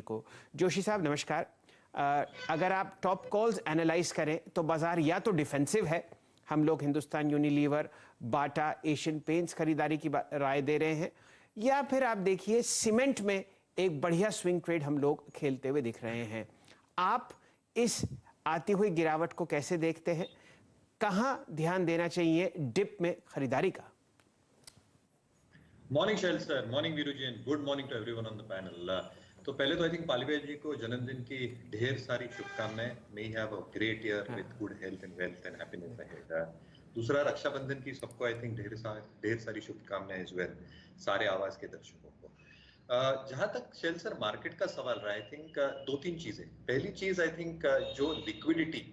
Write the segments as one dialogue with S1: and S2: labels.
S1: जी को। जोशी साहब नमस्कार। अगर आप टॉप कॉल्स एनालाइज करें तो बाजार या तो डिफेंसिव है, हम लोग हिंदुस्तान यूनिलीवर, बाटा, एशियन पेंट्स खरीदारी की राय दे रहे हैं, या फिर आप देखिए सीमेंट में एक बढ़िया स्विंग ट्रेड हम लोग खेलते हुए दिख रहे हैं। आप इस आती हुई गिरावट को कैसे देखते हैं? कहां ध्यान देना चाहिए डिप में खरीदारी का?
S2: Morning Shail sir, morning Veeru ji, and good morning to everyone on the panel. तो पहले तो आई थिंक पालीवाल जी को जन्मदिन की ढेर सारी शुभकामनाएं। May he have a great year with good health and wealth and happiness ahead. दूसरा, रक्षाबंधन की सबको आई थिंक ढेर सारी शुभकामनाएं एज वेल, सारे आवाज के दर्शकों को। जहां तक शैल सर मार्केट का सवाल रहा, आई थिंक दो तीन चीजें। पहली चीज आई थिंक जो लिक्विडिटी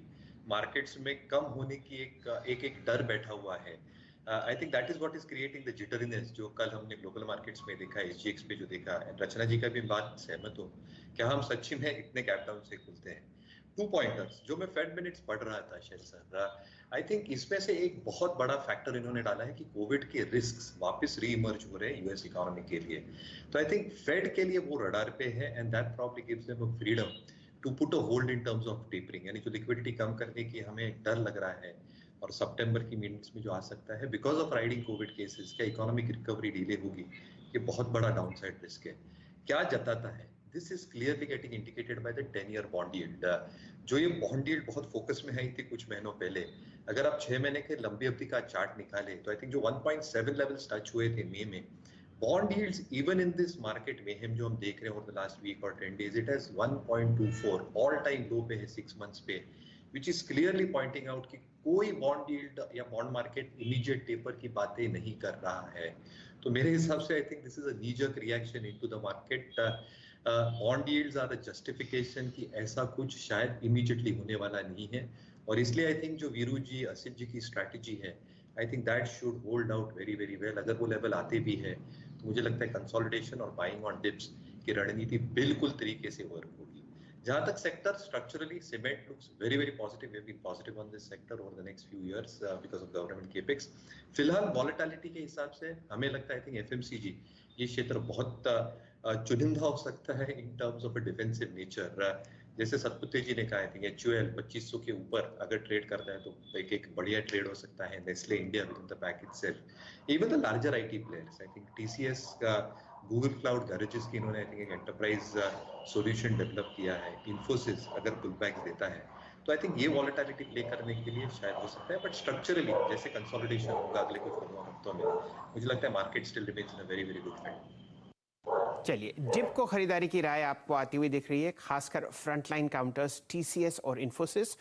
S2: मार्केट्स में कम होने की एक डर बैठा हुआ है। I think that is what is creating the जिटरीनेस, जो कल हमने ग्लोबल मार्केट्स में देखा, एसजीएक्स पे जो देखा। रचना जी का भी बात सहमत हूँ, क्या हम सच्ची में इतने गैप डाउन से खुलते हैं? 2 पॉइंटर्स जो मैं फेड मिनट्स पढ़ रहा था शैल सर, आई थिंक इसमें से एक बहुत बड़ा फैक्टर इन्होंने डाला है कि कोविड के रिस्क वापस री इमर्ज हो रहे हैं यूएस इकोनॉमी के लिए। तो आई थिंक फेड के लिए वो रडार पे है, and that probably gives them a freedom to put a hold in terms of tapering, यानी जो लिक्विडिटी कम करने की हमें डर लग रहा है और सितंबर की मीटिंग्स में जो आ सकता है because of riding Covid cases, क्या इकोनॉमिक रिकवरी डिले होगी, ये बहुत बड़ा डाउनसाइड रिस्क है। क्या जताता है? This is clearly getting indicated by the 10-year bond yield. जो ये बॉन्ड यील्ड बहुत फोकस में आई थी कुछ महीनों पहले, अगर आप 6 महीने के लंबी अवधि का चार्ट निकाले तो आई थिंक जो 1.7 लेवल्स टच हुए थे मई में, bond yields even in this market में हम जो हम देख रहे हैं ओवर द लास्ट वीक और 10 days, it has 1.24 all time low पे है 6 मंथ्स पे, which is clearly pointing out कि कोई बॉन्ड यील्ड या बॉन्ड मार्केट इमीडिएट टेपर की बातें नहीं कर रहा है। तो मेरे हिसाब से I think this is a knee jerk reaction into the market. Bond yields are a justification कि ऐसा कुछ शायद इमीडिएटली होने वाला नहीं है, और इसलिए आई थिंक जो वीरू जी, असित जी की स्ट्रैटेजी है, I think that should hold out very very well. अगर वो लेवल आते भी है तो मुझे लगता है कंसोलिडेशन और बाइंग ऑन डिप्स की रणनीति बिल्कुल तरीके से वर्क होगी। जहां तक sector structurally, cement looks very very positive. We have been positive on this sector over the next few years because of government capex. फिलहाल वॉलेटिलिटी के हिसाब से हमें लगता है आई थिंक एफएमसीजी ये क्षेत्र बहुत चुनिंदा हो सकता है इन terms of a defensive nature. जैसे सतपुते जी ने कहा, आई थिंक एचयूएल 2500 के ऊपर अगर ट्रेड करता है तो एक बढ़िया ट्रेड हो सकता है। Nestle India with in the pack itself, even the larger IT players, I think TCS का गूगल क्लाउड गैरेजेस की इन्होंने आई थिंक एक एंटरप्राइज सॉल्यूशन डेवलप किया है। इन्फोसिस अगर पुलबैक देता है तो आई थिंक ये वॉलेटिलिटी प्ले करने के लिए शायद हो सकता है, बट स्ट्रक्चरली जैसे कंसोलिडेशन होगा अगले कुछ हफ्तों में, मुझे लगता है market still remains in a very very good trend.
S1: चलिए, डिप को खरीदारी की राय आपको आती हुई दिख रही है, खासकर फ्रंटलाइन काउंटर्स टीसीएस और इन्फोसिस।